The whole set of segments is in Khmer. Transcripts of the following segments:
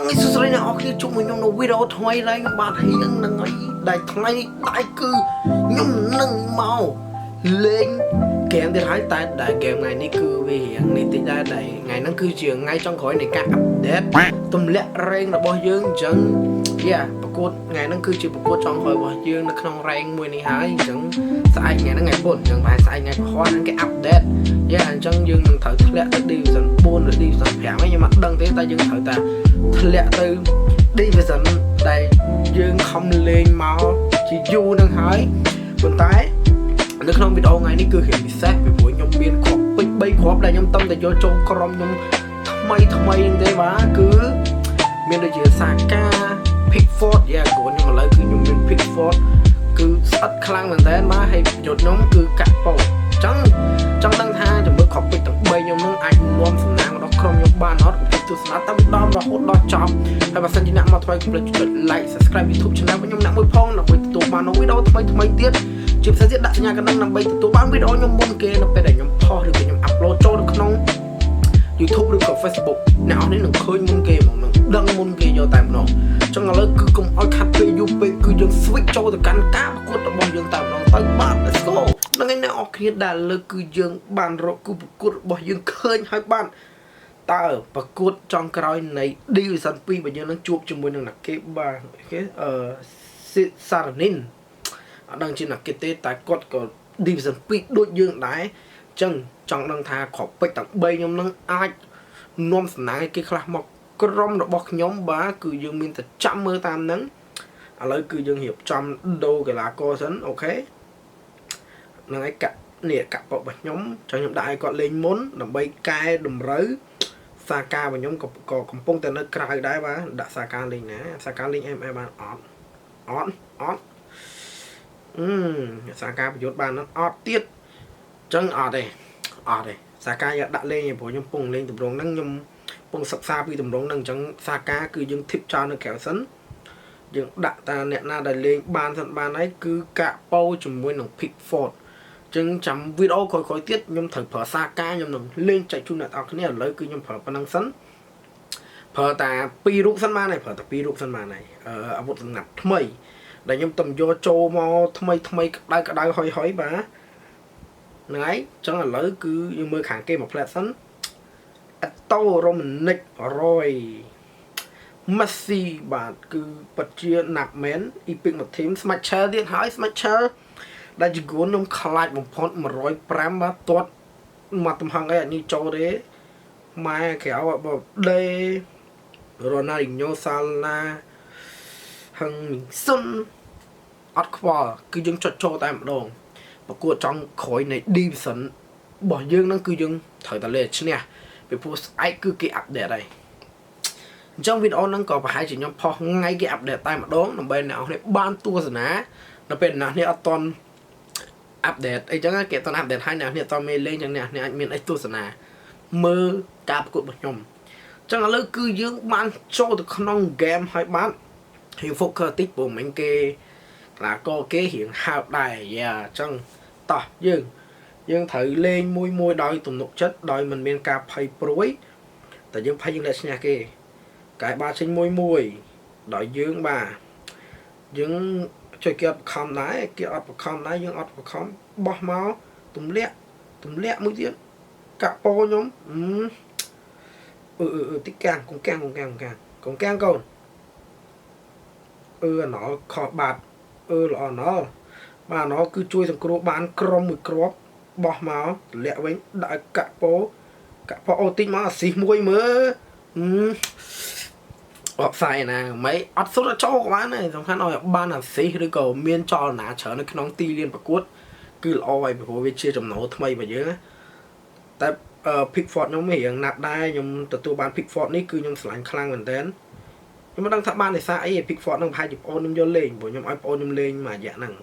Hằng ấy sửa nhà ở kia chung với nhau nó video thôi đây bạn thấy nâng ấy đại thay đại cư nhung nâng màu lên kèm thì thấy tại đại kèm ngày này cư về hiện này thì ra đại ngày nó cư trường ngay trong khối này cả update tùm lẹ rèn là bao dương chẳng yeah bà cốt ngày nó cư trường bà cốt trong khối bao dương nó không rèn mùi này hái chẳng sai ngày nó ngày buồn chẳng phải sai ngày khó nó cái update yeah chẳng dương mình thử lẹ đi dần buồn rồi đi dần phèo ấy nhưng mà đăng thế ta dương thử ta lẹ từ đi về dần đây dương không lên máu chỉ du đang hái còn tái nó không biết đâu ngày ní cứ hiện bị sát về buổi nhom biên khóc bay khóc là nhom tâm để cho châu crom nhom thay như thế mà cứ miền đây chỉ Saka Pickford yeah của nhưng mà lại cứ nhom biên Pickford cứ sát khăng mình thế mà hay nhột nhóm cứ cắt bầu trắng đang tha cho bước khóc bị tận bay nhom nó ai luôn phần nào đó crom nhom ban nó từ sát tâm đom và hốt đó chọc hay bà sân chỉ nặng mà thôi cũng là chuột like subscribe YouTube channel của nhom nặng mới phong là với tụ mà nó video thay tiết chụp sẽ diễn đạt nhà cái năng bây tụ bán video nhom môn kia nó phải để nhom po được nhom upload cho được không YouTube được có Facebook nào nên đừng khơi môn kia mà đăng môn kia vô tạm nó trong là cứ cùng oi khát về YouTube cứ dừng switch cho từ cắn cá cốt ở bong dừng tạm nó tới bạn let's go nó ngay nào kia đã là cứ dừng bàn rồi cứ cốt bong dừng khơi hai bạn ta và cốt trong cái này đi sân pi bây giờ nó chuột cho môi năng là cái bàn cái Saranin đang trên là cái tê tại cốt có đi dần pi đôi dương đái chân trong đang tha khó bạch tặng bay nhóm năng ai nom nãy cái khla mọc crom nó bọc nhóm bá cứ dương min thật trăm mơ tam nắng lấy cứ dương hiệp trăm đô cái là co sấn ok năng ấy cặp nè cặp bọc bạch nhóm cho nhóm đại còn lên muốn làm bay cai đùm rới Saka và nhóm có công tên nó cài đái bá đã Saka lên nè Saka lên em bạn on Saka bị dốt bàn nó ọt tiết chân ọt đây Saka đã lên nhà bố nhóm pung lên tầm rong năng nhóm pung sập xa vì tầm rong năng chẳng Saka cứ dừng thip cho nó kéo sấn dừng đã ta nẹt na đại lên bàn thận bàn ấy cứ cả bao chùm môi nòng Pickford chừng chấm video khỏi tiết nhóm thử phở Saka nhóm nòng lên chạy chung lại tao cái này lấy cứ nhóm phở năng sấn phở ta pi rút sân ma này phở ta pi rút sân ma này ở một thằng nạp thay để nhóm tầm do châu mò thay đây hỏi bà này chẳng là lấy cứ như mơ kháng kê một lẹ sẵn tao Romanic rồi Messi bạn cứ bật chia nạp mến Epic một thím Smacher điện hỏi Smacher đã chỉ gốn nông khai một phút một rồi pram bá tốt mà tầm hàng ấy như châu đấy mai kéo vào đây Ronaldinho Sala hằng xuân ắt qua cứ dưng cho tại một đồng và cuộc trong khối này đi sẵn bỏ dương nó cứ dương thời ta lệ chứ nè vì phụ ai cứ cái update đây trong video nó có phải chỉ nhóm po ngay cái update tại một đó nó bên nào này ban tua rồi ná nó bên nào này toàn update ấy chẳng cái toàn update hai nào này toàn mê lên chẳng nè này anh miền ấy tua rồi ná mơ cạp của một nhóm chẳng là lỡ cứ dương ban cho được không game hay bán hiệu phục cơ tích của mình kê là có cái hiện hào đài và chân tỏ dương thử lên môi đòi tụm nụ chất đòi mình bên cà phê prối tại dương phải dương lại nhà kê cái ba sinh môi đòi dương bà dương chơi kia không lái kia không lái dương không bỏ máu tụm lẹ mới tiếng cả po nhóm tích càng cũng càng còn nó khó bạt là nó mà nó cứ chui thằng cô bán crom mười crop bỏ máu lẹ với đại cả po tinh mà xì môi mơ xài nè mấy ắt số là cho của bạn này xong khăn nói ban là xì rồi cầu miên cho nã trở nó cái nón ti liên bạc quất cứ lo vậy bởi vì chia trong nó thay và dưới tại Pickford nhóm hiện nạp đai nhóm từ bán Pickford ní cứ nhóm sẵn khăn gần đến nhưng mà đang thắc ban thì sao ấy Pickford đang hai chục ôn nhóm vô lên bởi nhóm ai ôn nhóm lên mà dạ năng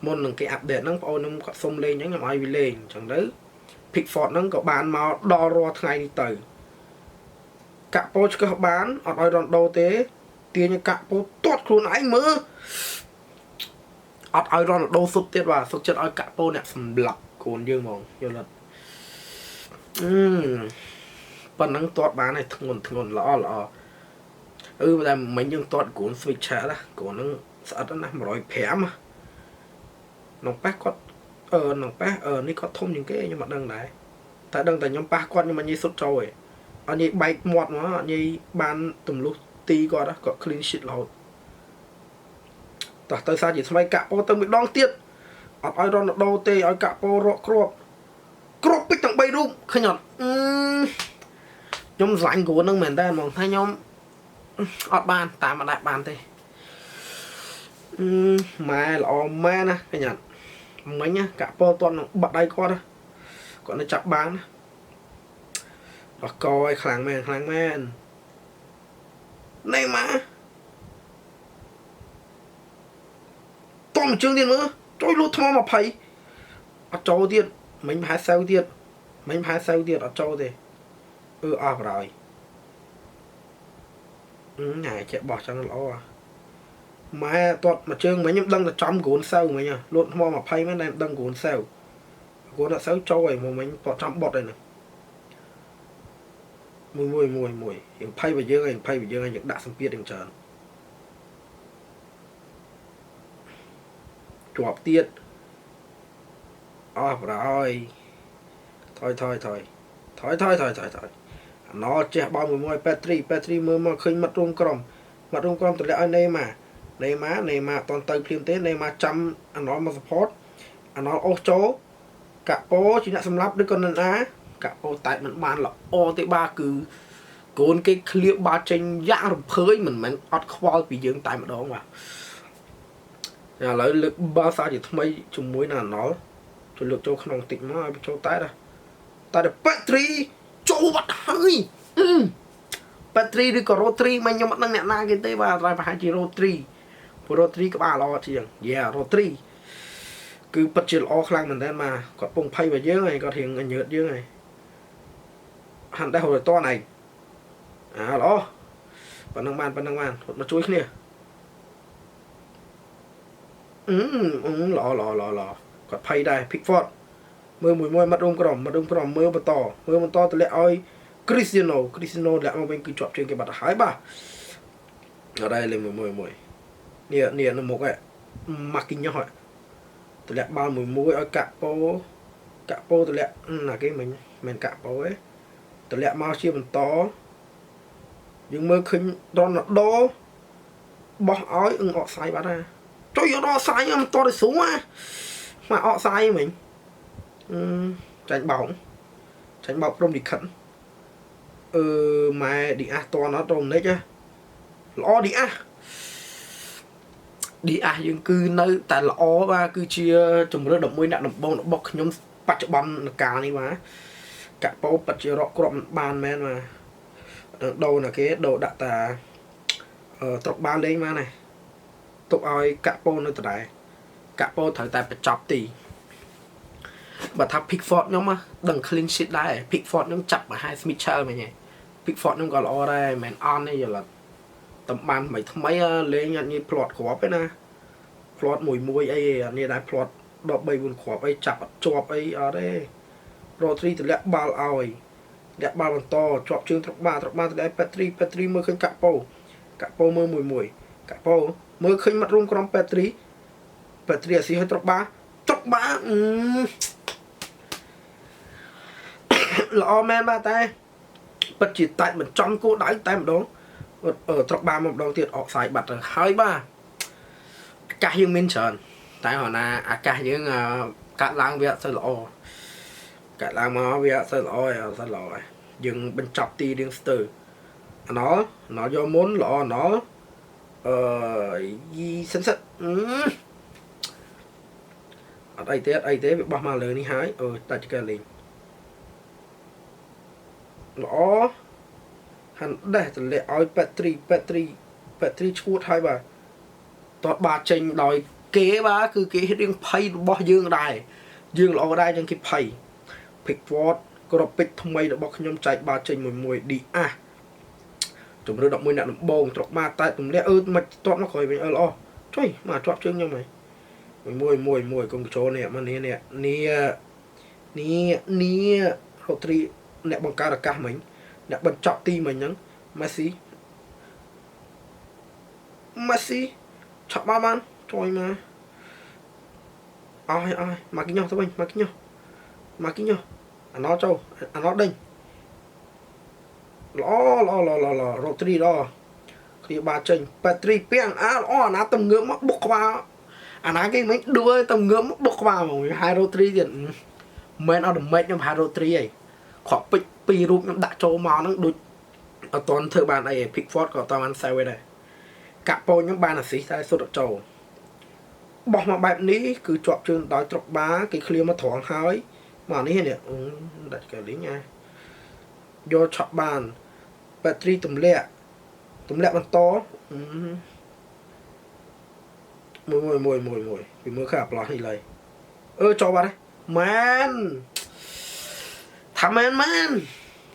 môn là cái update nó ôn nhóm có xông lên nhóm ai bị lên chẳng đấy Pickford nó có bán màu đo ro ngày đi từ cả po cho các bán ở đòi đòn đầu tế tiền như cả po tốt luôn anh mơ ở đòi đòn đâu sụt tiết và sụt chất ở cả po nè sầm lọc cồn dương mong vô lần phần năng tốt bán này thằng nguồn lọ តែមិញយើងទាត់គ្រូន switcher ណាគ្រូនហ្នឹងស្អិតណា105ក្នុងប៉ះគាត់ក្នុងប៉ះនេះគាត់ធំជាងគេខ្ញុំអត់ដឹងដែរតែដឹងតែខ្ញុំប៉ះគាត់ខ្ញុំអត់ញ៉ៃសុតចូលឯងអត់ញ៉ៃបែកមាត់មកអត់ញ៉ៃបានទម្លុះទីគាត់គាត់ clean sheet រហូតតោះទៅសារជាថ្មីកាក់ពោទៅម្ដងទៀតអត់ឲ្យរ៉ូណាល់ដូទេឲ្យកាក់ពោរកគ្រាប់ពេចទាំង3រូបឃើញអត់ខ្ញុំស្រឡាញ់គ្រូហ្នឹងមែនតើហ្មងថាខ្ញុំអត់បានតាមអត់ដែរបានទេម៉ែល្អម៉ែណាឃើញអត់មិញកាក់ពោតន់នឹងបាត់ដៃគាត់នៅចាប់បានបកឲ្យខ្លាំងមែនណេម៉ាតោះជើងទៀតមើលជួយលូតថ្ម20អត់ចូលទៀតមិញប្រហែលសៅទៀតអត់ចូលទេអស់ប្រហើយណែចេះបោះចឹងល្អម៉ែតត់មួយជើងមិញខ្ញុំដឹងតែចំគ្រូនសៅមិញលូតថ្ម20មែនតែដឹងគ្រូនសៅគ្រូនអត់សៅចូលឯងមិញតត់ចំបត់ឯហ្នឹងមួយយើងភ័យបើយើងយើងដាក់សម្ពាធយ៉ាងច្រើនជាប់ទៀតអស់ប្រហើយថយអាណចេះបោមួយប៉ែត្រីមើលមកឃើញមាត់រួមក្រុមតម្លាក់ឲ្យណេម៉ាអត់តន់ទៅភ្លាមទេណេម៉ាចាំអាណមក support អាណអូសចូលកាក់ពោជាអ្នកសម្លាប់ឬក៏នរណាកាក់ពោតែមិនបានល្អទេបាគឺកូនគេឃ្លៀបបាចេញយ៉ាងរំភើយមិនមែនអត់ខ្វល់ពីយើងតែម្ដងបាទឥឡូវលើកបាល់សាជាថ្មីជាមួយនឹងអាណជួយលើកចូលក្នុងតិចមកឲ្យចូលតែប៉ាត្រីចូលបាត់ហើយប៉ាត្រីឬក៏រ៉ូត្រីមិនខ្ញុំអត់ដឹងអ្នកណាគេទេបាទតែប្រហែលជារ៉ូត្រីព្រោះរ៉ូត្រីក្បាលល្អជាងរ៉ូត្រីគឺពិតជាល្អខ្លាំងមែនតើបាទគាត់ពងភ័យបើយើងហើយគាត់រៀងញើតយើងហើយហាន់ដែររត់តណៃល្អប៉ុណ្ណឹងបានគាត់មកជួយគ្នាល្អគាត់ភ័យដែរ Pickford មើលមួយមាត់រួមក្រុមមើលបន្តទម្លាក់ឲ្យ Cristiano លាក់មកវិញគឺជាប់ជើងគេបាត់ហើយបាទអត់ដែរលេងមួយនេះនៅមុខហ៎ Marquinhos ហ៎ទម្លាក់បាល់មួយឲ្យកាក់ពោទម្លាក់ណាគេមិនកាក់ពោទេទម្លាក់មកជាបន្តយើងមើលឃើញរ៉ូណាល់ដូបោះឲ្យអកសាយបាត់ហើយជួយយកដល់សាយមិនតទៅស្រួលមកអកសាយមិញចាញ់បោកព្រមលិខិតម៉ែឌីអាសតនអត់រំនិចល្អឌីអាសយើងគឺនៅតែល្អបាទគឺជាជំរឿន11អ្នកដំបងរបស់ខ្ញុំបច្ចុប្បន្នកាលនេះបាទកាក់ពោពិតជារកគ្រាប់មិនបានមែនបាទដូរណាគេដូរដាក់តាត្រុកបានលេងមកណាទុកឲ្យកាក់ពោនៅដដែលកាក់ពោត្រូវតែបញ្ចប់ទីបើថា Pickford ខ្ញុំដឹង clean sheet ដែរ Pickford ខ្ញុំចាប់មកហើយ Mitchell មិញឯង Pickford ខ្ញុំក៏ល្អដែរមិនអន់ទេយល់អត់តំបានថ្មីលេងអត់ញីផ្្លាត់គ្រាប់ទេណាផ្្លាត់មួយអីអត់ញីដែរផ្្លាត់13 4គ្រាប់អីចាប់អត់ជាប់អីអត់ទេរ៉ូត្រីទម្លាក់បាល់ឲ្យលាក់បាល់បន្តជាប់ជើងត្រុកបាល់ទៅដែរប៉ាត្រីមើលឃើញកាក់ពោមើលមួយកាក់ពោមើលឃើញមាត់រួមក្រុមប៉ាត្រីអាស៊ីឲ្យត្រុកបាល់ល្អមែនបាទតែពិតជាតែមិនចំគោលដៅតែម្ដងត្រុកបាល់មកម្ដងទៀតអកសាយបាត់ទៅហើយបាទអាកាសយើងមានច្រើនតែហៅណាអាកាសយើងកាត់ឡើងវាអត់សូវល្អយើងបញ្ចប់ទីរៀងស្ទើរអណល់យកមុនល្អអណល់យីសិនអត់អីទេវាបោះមកលើនេះហើយតាច់កាលេងល្អហាន់ដេះទម្លាក់ឲ្យប៉ាត្រីឈួតហើយបាទតតបាចេញដោយគេបាទគឺគេរៀងភ័យរបស់យើងដែរយើងល្អដែរចឹងគេភ័យ Pickford ក្របពេជ្រថ្មីរបស់ខ្ញុំចែកបាល់ចេញមួយឌីអាសជំរឿន11អ្នកដំបងត្រុកបាល់តែទម្លាក់មិនទាត់មកក្រោយវិញល្អជួយមកជាប់ជើងខ្ញុំហើយមួយកុំចូលនេះមកនេះរ៉ូត្រីអ្នកបង្កើតឱកាសមិញអ្នកបញ្ចប់ទីមិញហ្នឹង Messi Messi ឆក់បានជួយមកអើយមកគីញ៉ោទៅវិញមកគីញ៉ោអាណោចូលអាណោដេញល្អរ៉ូទ្រីល្អគ្រាបាចេញប៉ាត្រីពាំងល្អអាណាទំងើបមកបុកក្បាលអាណាគេមិនដួលទំងើបមកបុកក្បាលហ្មងហើយរ៉ូទ្រីទៀតមិនអត់ម៉េចខ្ញុំហារ៉ូទ្រីហីខកពេជ្រពីររូបខ្ញុំដាក់ចូលមកហ្នឹងដូចអត់តន់ធ្វើបានអី Pickford ក៏អត់បានសេវដែរកាក់ពោខ្ញុំបានអាស៊ីតែសុទ្ធចូលបោះមកបែបនេះគឺជាប់ជើងដោយត្រុកបាគេឃ្លៀមមកត្រង់ហើយមកនេះនេះដាក់កែលីងយកឆក់បានប៉ាត្រីទម្លាក់បន្តមួយពីមើលខាអាប្លោះនេះឡើយចូលបាត់មែនថាមែន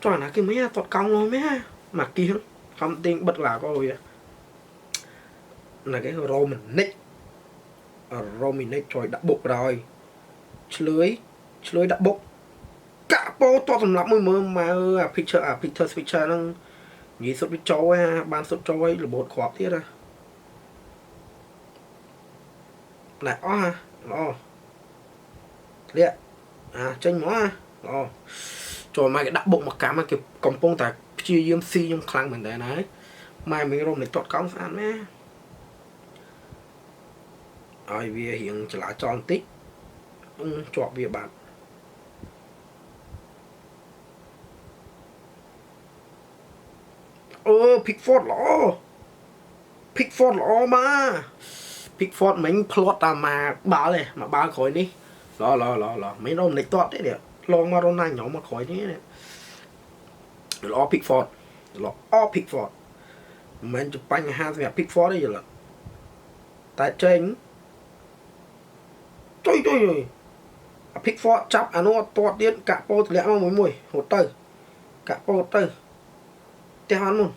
ចុះអាណាគេមិនអត់កង់ងមែនមកគីខំទិញបិទឡាក៏វាណាគេរ៉ូមីនិកជួយដាក់បុកក្រោយឆ្លើយដាក់បុកកាក់ពោតសម្រាប់មួយមើលមកអា picture switcher ហ្នឹងនិយាយសុទ្ធវាចូលហ่าបានសុទ្ធចូលឲ្យរបូតគ្រាប់ទៀតណាអស់ល្អលាក់ចេញមកល្អចូលមកគេដាក់បុកមកកម្មគេកំពុងតែព្យាយាមស៊ីខ្ញុំខ្លាំងមែនតើណាម៉ែមីរ៉ូមនេះទាត់កង់ស្អាតណាឲ្យវារៀងចលាចលបន្តិចជាប់វាបាត់Pickford ល្អ Pickford ល្អមក Pickford មិញផ្លាត់តាមមកបាល់ទេមកបាល់ក្រោយនេះល្អមិនរំលេចទាត់ទេនេះឡងមករ៉ូណាញ៉ោមកក្រោយនេះល្អ Pickford មិនជាបញ្ហាសម្រាប់ Pickford ទេយល់តែចេញជួយអា Pickford ចាប់អានោះទាត់ទៀតកាក់ពោទម្លាក់មកមួយហត់ទៅកាក់ពោទៅផ្ទះអត់មុន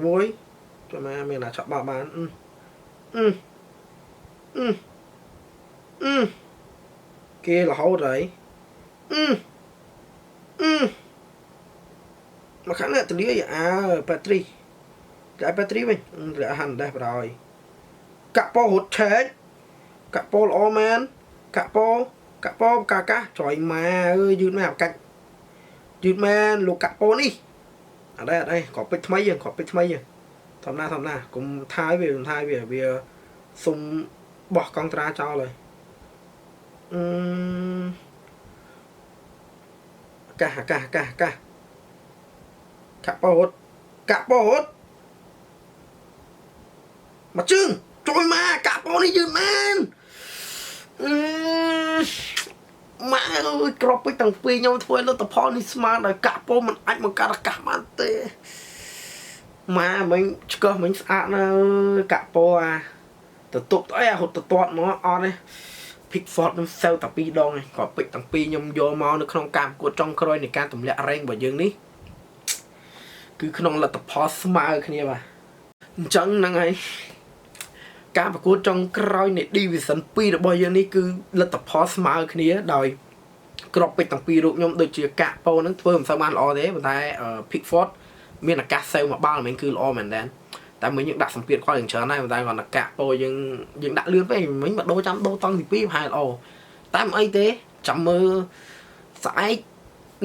មួយចាំមកមានណាឆក់បានគេរហូតហើយមកខាងនេះទលាយប៉ាត្រីវិញរកហាន់ដែរប្រហើយកាក់ពោហត់ឆែកកាក់ពោល្អមែនកាក់ពោកាកាចយម៉ាយឺតមែនអាកាច់យឺតមែនលោកកាក់ពោនេះអត់ដែរក៏ពេជ្រថ្មីធម្មតាកុំថាយវាសុំបោះកង់ត្រាចោលហើយកាក់ពោហត់មកជើងជួយមកកាក់ពោនេះយឺតមែនម៉ែអើយក្របពេជ្រទាំងពីរខ្ញុំធ្វើលទ្ធផលនេះស្មើដោយកាក់ពោមិនអាចបង្កើតឱកាសបានទេម៉ែមិញឆ្កឹះមិញស្អាតណាស់កាក់ពោទៅទុកអីហត់ទៅទាត់មកអត់ទេ Pickford នឹងសេវតែ2ដងឯងក្របពេជ្រទាំងពីរខ្ញុំយកមកនៅក្នុងការប្រកួតចុងក្រោយនៃការទម្លាក់រ៉េងរបស់យើងនេះគឺក្នុងលទ្ធផលស្មើគ្នាបាទអញ្ចឹងហ្នឹងហើយការប្រកួតចុងក្រោយនៃ Division 2 របស់យើងនេះគឺលទ្ធផលស្មើគ្នាដោយក្របពេជ្រទាំងពីររូបខ្ញុំដូចជាកាក់ពោហ្នឹងធ្វើមិនសូវបានល្អទេប៉ុន្តែ Pickford មានឱកាសសេវមកបាល់មិនគឺល្អមែនដែរតែមិញយើងដាក់សម្ពាធគាត់យ៉ាងច្រើនដែរប៉ុន្តែគាត់កាក់ពោយើងដាក់លឿនពេកមិញមកដូរតង់ទី2ប្រហែលល្អតែមិនអីទេចាំមើលស្អែក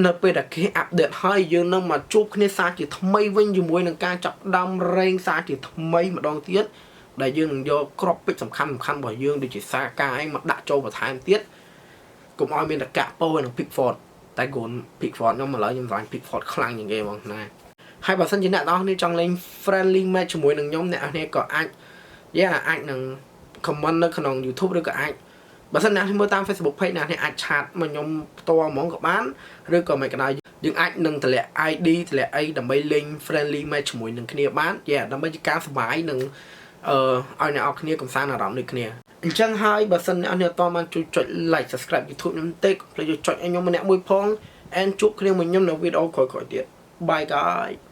នៅពេលដែលគេអាប់ដេតហើយយើងនឹងមកជួបគ្នាសារជាថ្មីវិញជាមួយនឹងការចាប់ដើមរែងសារជាថ្មីម្ដងទៀតដែលយើងនឹងយកក្របពេជ្រសំខាន់របស់យើងដូចជាសាកាឯងមកដាក់ចូលបន្ថែមទៀតកុំឲ្យមានតែកាក់ពោនិង Pickford តែគូន Pickford ខ្ញុំឥឡូវខ្ញុំស្វែង Pickford ខ្លាំងជាងគេហ្មងណាហើយបើសិនជាអ្នកនរគ្នាចង់លេង friendly match ជាមួយនឹងខ្ញុំអ្នកនរគ្នាក៏អាចនឹង comment នៅក្នុង YouTube ឬក៏អាចបើសិនអ្នកមើលតាម Facebook page អ្នកអាចឆាតមកខ្ញុំផ្ទាល់ហ្មងក៏បានឬក៏មិនក៏ដោយយើងអាចនឹងតម្លាក់ ID តម្លាក់អីដើម្បីលេង friendly match ជាមួយនឹងគ្នាបានដើម្បីជាការសប្បាយនឹងឲ្យអ្នកនរគ្នាកំសាន្តអារម្មណ៍ដូចគ្នាអញ្ចឹងហើយបើសិនអ្នកនរអត់បានជួយចុច like subscribe YouTube ខ្ញុំទេកុំភ្លេចចុចឲ្យខ្ញុំម្នាក់មួយផងand ជួបគ្នាមួយខ្ញុំនៅវីដេអូក្រោយៗទៀត Bye guys